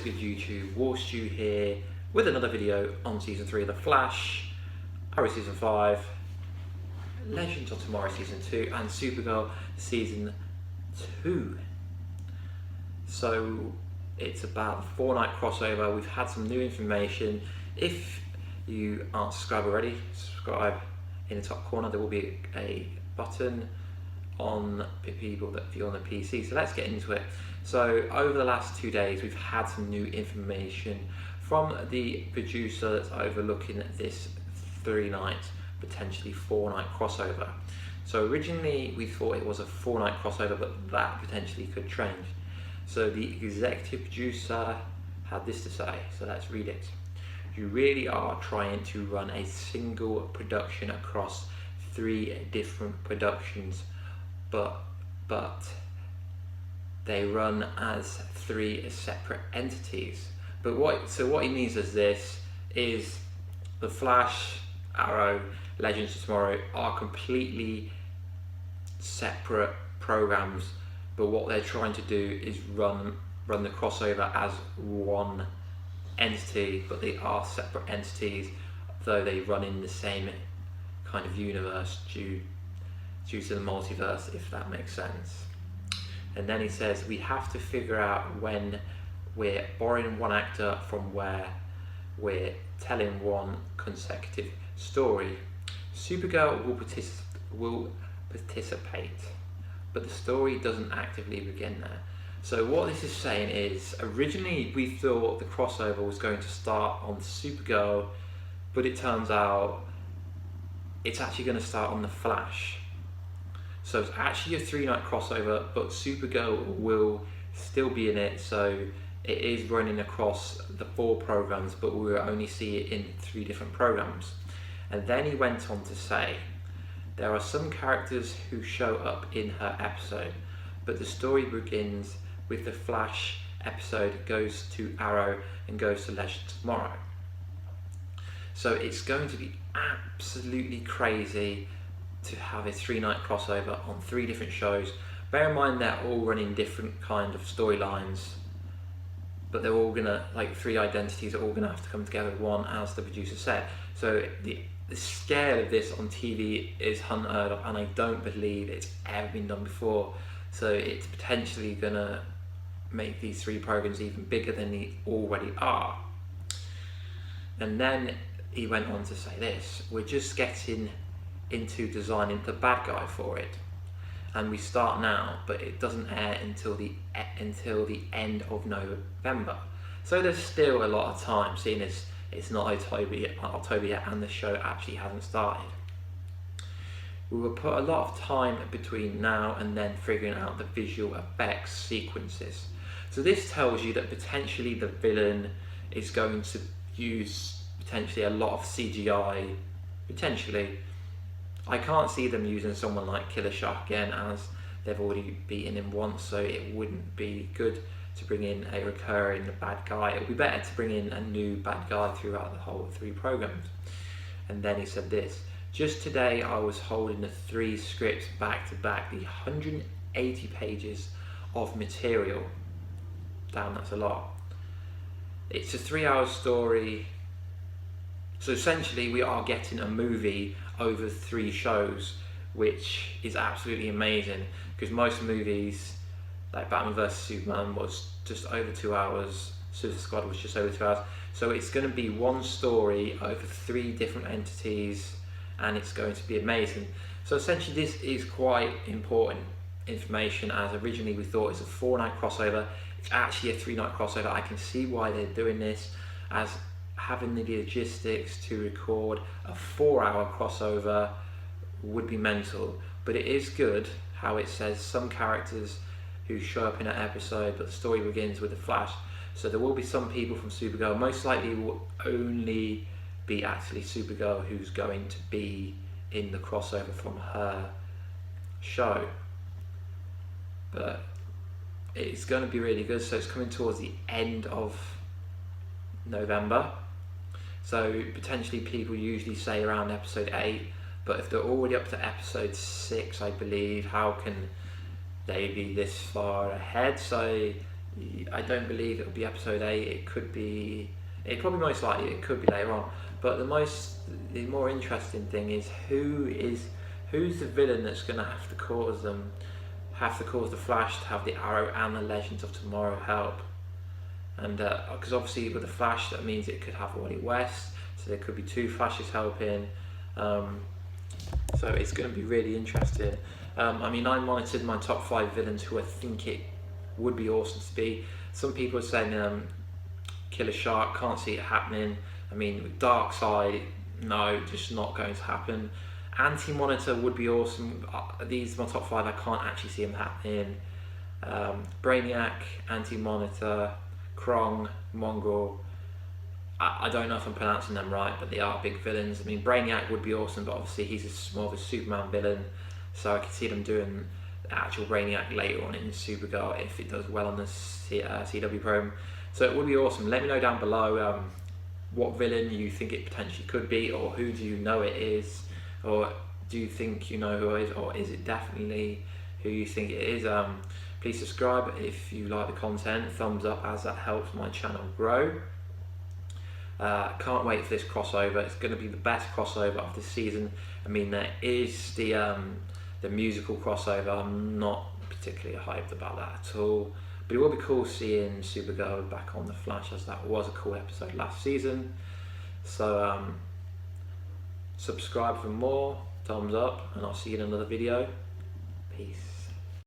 is good YouTube? Warstu here with another video on Season 3 of The Flash, Arrow Season 5, Legends of Tomorrow Season 2 and Supergirl Season 2. So it's about the 4-night crossover. We've had some new information. If you aren't subscribed already, subscribe. In the top corner there will be a button on people that view on the PC. So let's get into it. So over the last 2 days we've had some new information from the producer that's overlooking this 3-night, potentially 4-night crossover. So originally we thought it was a 4-night crossover, but that potentially could change. So the executive producer had this to say, so let's read it. You really are trying to run a single production across 3 different productions, but they run as 3 separate entities. But what he means is this is the Flash, Arrow, Legends of Tomorrow are completely separate programs, but what they're trying to do is run the crossover as one entity, but they are separate entities, though they run in the same kind of universe due to the multiverse, if that makes sense. And then he says we have to figure out when we're borrowing one actor from where we're telling one consecutive story. Supergirl will participate, but the story doesn't actively begin there. So what this is saying is, originally we thought the crossover was going to start on Supergirl, but it turns out it's actually going to start on the Flash. So it's actually a 3-night crossover, but Supergirl will still be in it, so it is running across the 4 programs, but we will only see it in 3 different programs. And then he went on to say, there are some characters who show up in her episode, but the story begins with the Flash episode, goes to Arrow and goes to Legends tomorrow. So it's going to be absolutely crazy to have a 3-night crossover on 3 different shows. Bear in mind they're all running different kind of storylines, but they're all gonna, like 3 identities are all gonna have to come together as one, as the producer said. So the scale of this on TV is unheard of, and I don't believe it's ever been done before. So it's potentially gonna make these 3 programs even bigger than they already are. And then he went on to say this, we're just getting into designing the bad guy for it, and we start now, but it doesn't air until the end of November. So there's still a lot of time, seeing as it's not October yet and the show actually hasn't started. We will put a lot of time between now and then figuring out the visual effects sequences. So this tells you that potentially the villain is going to use potentially a lot of CGI, potentially. I can't see them using someone like Killer Shark again, as they've already beaten him once, so it wouldn't be good to bring in a recurring bad guy. It would be better to bring in a new bad guy throughout the whole 3 programs. And then he said this, just today I was holding the 3 scripts back to back, the 180 pages of material. Damn, that's a lot. It's a 3-hour story. So essentially we are getting a movie over 3 shows, which is absolutely amazing, because most movies like Batman vs Superman was just over 2 hours, Suicide Squad was just over 2 hours. So it's going to be one story over 3 different entities, and it's going to be amazing. So essentially this is quite important information, as originally we thought it's a 4-night crossover. It's actually a 3-night crossover. I can see why they're doing this, as having the logistics to record a 4-hour crossover would be mental. But it is good how it says some characters who show up in an episode, but the story begins with the Flash. So there will be some people from Supergirl. Most likely will only be actually Supergirl who's going to be in the crossover from her show. But it's going to be really good. So it's coming towards the end of November. So potentially people usually say around episode 8, but if they're already up to episode 6, I believe, how can they be this far ahead? So I don't believe it'll be episode 8. It could be. It probably most likely it could be later on. But the more interesting thing is who's the villain that's going to have to cause the Flash to have the Arrow and the Legends of Tomorrow help. And because obviously with the Flash, that means it could have Wally West, so there could be 2 Flashes helping. So it's going to be really interesting. I mean, I monitored my top 5 villains who I think it would be awesome to be. Some people are saying Killer Shark, can't see it happening. I mean, Darkseid, no, just not going to happen. Anti-Monitor would be awesome. These are my top 5, I can't actually see them happening. Brainiac, Anti-Monitor, Krong, Mongrel. I don't know if I'm pronouncing them right, but they are big villains. I mean, Brainiac would be awesome, but obviously he's more of a Superman villain, so I could see them doing the actual Brainiac later on in Supergirl if it does well on the CW program. So it would be awesome. Let me know down below what villain you think it potentially could be, or who do you know it is, or do you think you know who it is, or is it definitely who you think it is. Please subscribe if you like the content, thumbs up as that helps my channel grow. Can't wait for this crossover. It's going to be the best crossover of this season. I mean, there is the musical crossover. I'm not particularly hyped about that at all, but it will be cool seeing Supergirl back on the Flash, as that was a cool episode last season. So subscribe for more, thumbs up, and I'll see you in another video. Peace.